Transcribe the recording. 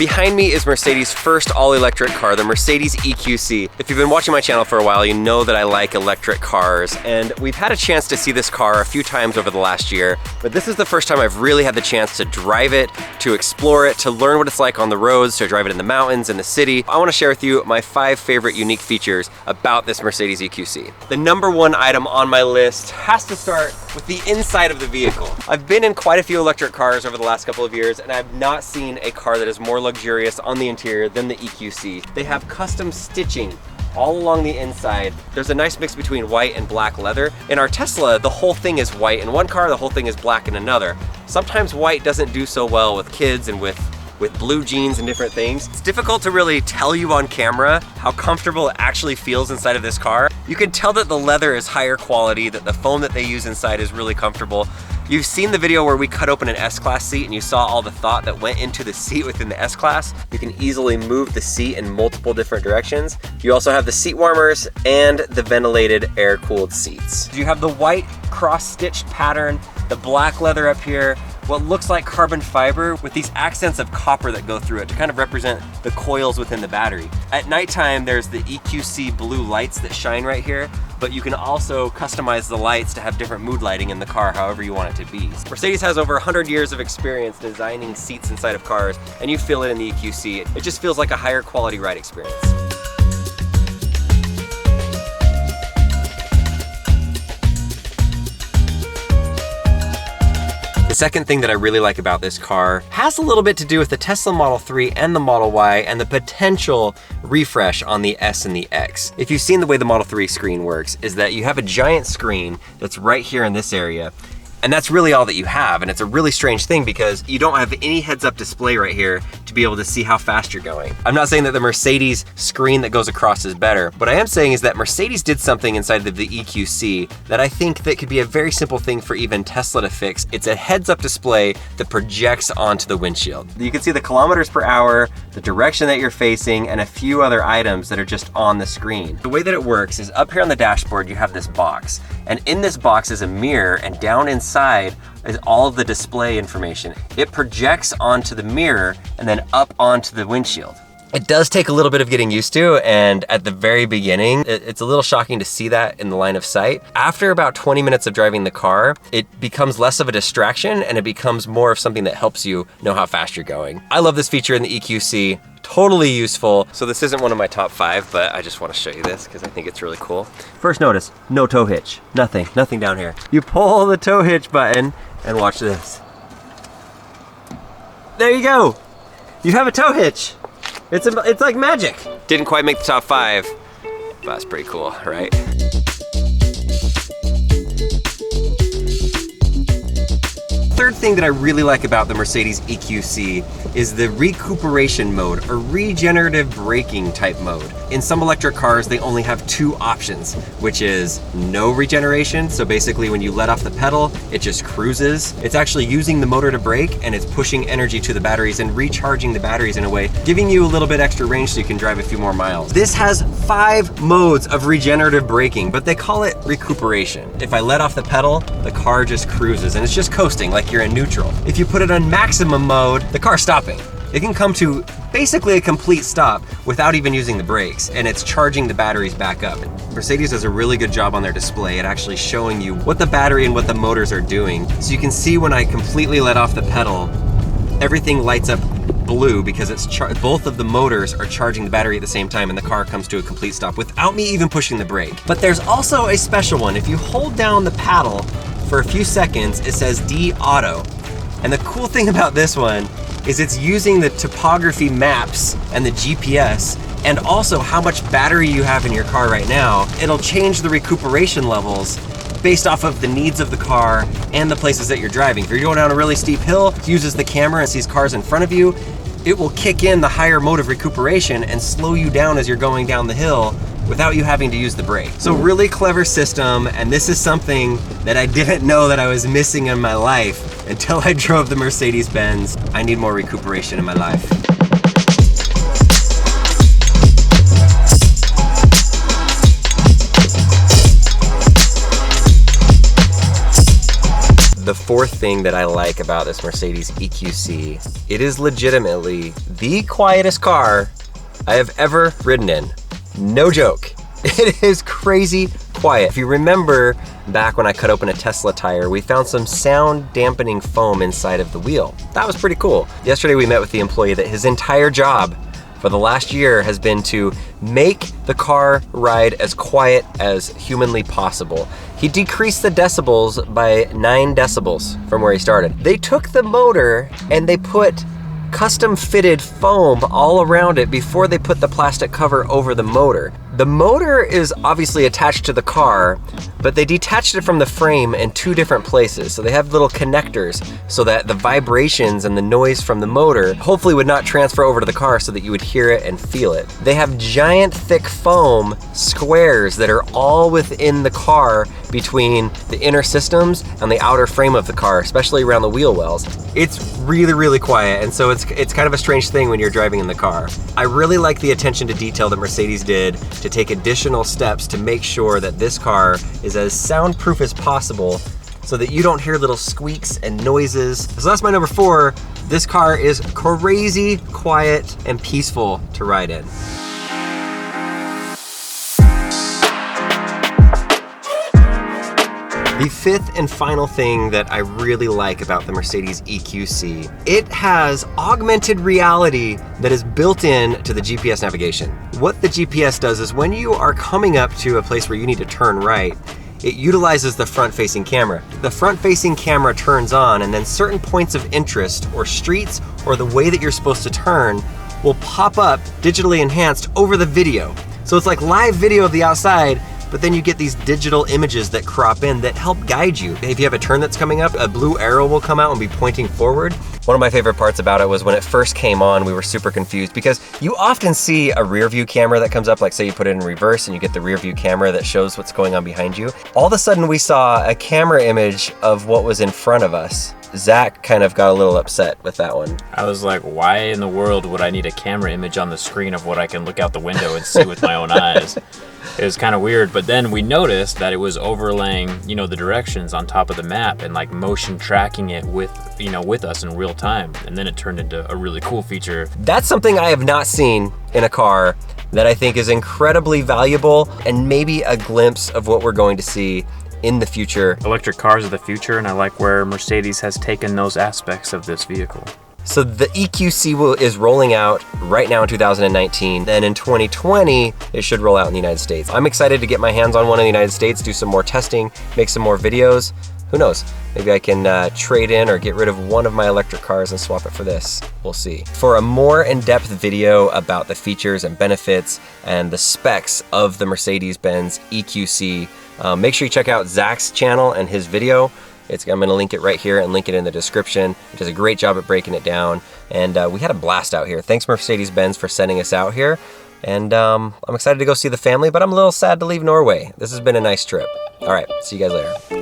Behind me is Mercedes' first all-electric car, the Mercedes EQC. If you've been watching my channel for a while, you know that I like electric cars, and we've had a chance to see this car a few times over the last year, but this is the first time I've really had the chance to drive it, to explore it, to learn what it's like on the roads, to drive it in the mountains, in the city. I want to share with you my 5 favorite unique features about this Mercedes EQC. The number 1 item on my list has to start with the inside of the vehicle. I've been in quite a few electric cars over the last couple of years, and I've not seen a car that is more luxurious on the interior than the EQC. They have custom stitching all along the inside. There's a nice mix between white and black leather. In our Tesla, the whole thing is white in one car, the whole thing is black in another. Sometimes white doesn't do so well with kids and with blue jeans and different things. It's difficult to really tell you on camera how comfortable it actually feels inside of this car. You can tell that the leather is higher quality, that the foam that they use inside is really comfortable. You've seen the video where we cut open an S-Class seat and you saw all the thought that went into the seat within the S-Class. You can easily move the seat in multiple different directions. You also have the seat warmers and the ventilated air-cooled seats. You have the white cross-stitched pattern, the black leather up here, what looks like carbon fiber with these accents of copper that go through it to kind of represent the coils within the battery. At nighttime, there's the EQC blue lights that shine right here, but you can also customize the lights to have different mood lighting in the car however you want it to be. Mercedes has over 100 years of experience designing seats inside of cars, and you feel it in the EQC. It just feels like a higher quality ride experience. The second thing that I really like about this car has a little bit to do with the Tesla Model 3 and the Model Y and the potential refresh on the S and the X. If you've seen the way the Model 3 screen works, is that you have a giant screen that's right here in this area, and that's really all that you have. And it's a really strange thing because you don't have any heads-up display right here to be able to see how fast you're going. I'm not saying that the Mercedes screen that goes across is better. What I am saying is that Mercedes did something inside of the EQC that I think that could be a very simple thing for even Tesla to fix. It's a heads-up display that projects onto the windshield. You can see the kilometers per hour, the direction that you're facing, and a few other items that are just on the screen. The way that it works is up here on the dashboard, you have this box. And in this box is a mirror, and down inside is all of the display information. It projects onto the mirror and then up onto the windshield. It does take a little bit of getting used to, and at the very beginning, it's a little shocking to see that in the line of sight. After about 20 minutes of driving the car, it becomes less of a distraction and it becomes more of something that helps you know how fast you're going. I love this feature in the EQC. Totally useful. So this isn't one of my top 5, but I just want to show you this because I think it's really cool. First notice, no tow hitch. Nothing down here. You pull the tow hitch button and watch this. There you go. You have a tow hitch. It's like magic. Didn't quite make the top 5, but that's pretty cool, right? Third thing that I really like about the Mercedes EQC is the recuperation mode, or regenerative braking type mode. In some electric cars, they only have 2 options, which is no regeneration. So basically when you let off the pedal, it just cruises. It's actually using the motor to brake, and it's pushing energy to the batteries and recharging the batteries in a way, giving you a little bit extra range so you can drive a few more miles. This has 5 modes of regenerative braking, but they call it recuperation. If I let off the pedal, the car just cruises and it's just coasting like you're in neutral. If you put it on maximum mode, the car's stopping. It can come to basically a complete stop without even using the brakes, and it's charging the batteries back up. Mercedes does a really good job on their display at actually showing you what the battery and what the motors are doing. So you can see when I completely let off the pedal, everything lights up blue because it's both of the motors are charging the battery at the same time, and the car comes to a complete stop without me even pushing the brake. But there's also a special one. If you hold down the paddle for a few seconds, it says D-Auto. And the cool thing about this one is it's using the topography maps and the GPS, and also how much battery you have in your car right now. It'll change the recuperation levels based off of the needs of the car and the places that you're driving. If you're going down a really steep hill, it uses the camera and sees cars in front of you, it will kick in the higher mode of recuperation and slow you down as you're going down the hill without you having to use the brake. So really clever system, and this is something that I didn't know that I was missing in my life until I drove the Mercedes-Benz. I need more recuperation in my life. the fourth thing that I like about this Mercedes EQC, it is legitimately the quietest car I have ever ridden in. No joke. It is crazy quiet. If you remember back when I cut open a Tesla tire, we found some sound dampening foam inside of the wheel. That was pretty cool. Yesterday we met with the employee that his entire job for the last year has been to make the car ride as quiet as humanly possible. He decreased the decibels by 9 decibels from where he started. They took the motor and they put custom fitted foam all around it before they put the plastic cover over the motor. The motor is obviously attached to the car, but they detached it from the frame in 2 different places. So they have little connectors so that the vibrations and the noise from the motor hopefully would not transfer over to the car so that you would hear it and feel it. They have giant thick foam squares that are all within the car between the inner systems and the outer frame of the car, especially around the wheel wells. It's really, really quiet, and so it's kind of a strange thing when you're driving in the car. I really like the attention to detail that Mercedes did to take additional steps to make sure that this car is as soundproof as possible so that you don't hear little squeaks and noises. So that's my number 4. This car is crazy quiet and peaceful to ride in. The 5th and final thing that I really like about the Mercedes EQC, it has augmented reality that is built in to the GPS navigation. What the GPS does is when you are coming up to a place where you need to turn right, it utilizes the front-facing camera. The front-facing camera turns on, and then certain points of interest or streets or the way that you're supposed to turn will pop up digitally enhanced over the video. So it's like live video of the outside, but then you get these digital images that crop in that help guide you. If you have a turn that's coming up, a blue arrow will come out and be pointing forward. One of my favorite parts about it was when it first came on, we were super confused because you often see a rear view camera that comes up, like say you put it in reverse and you get the rear view camera that shows what's going on behind you. All of a sudden we saw a camera image of what was in front of us. Zach kind of got a little upset with that one. I was like, why in the world would I need a camera image on the screen of what I can look out the window and see with my own eyes? It was kind of weird, but then we noticed that it was overlaying, the directions on top of the map and like motion tracking it with us in real time. And then it turned into a really cool feature. That's something I have not seen in a car that I think is incredibly valuable and maybe a glimpse of what we're going to see in the future. Electric cars are the future, and I like where Mercedes has taken those aspects of this vehicle. So the EQC is rolling out right now in 2019. Then in 2020, it should roll out in the United States. I'm excited to get my hands on one in the United States, do some more testing, make some more videos. Who knows? Maybe I can trade in or get rid of one of my electric cars and swap it for this. We'll see. For a more in-depth video about the features and benefits and the specs of the Mercedes-Benz EQC, make sure you check out Zach's channel and his video. I'm gonna link it right here and link it in the description. It does a great job at breaking it down. And we had a blast out here. Thanks Mercedes-Benz for sending us out here. And I'm excited to go see the family, but I'm a little sad to leave Norway. This has been a nice trip. All right, see you guys later.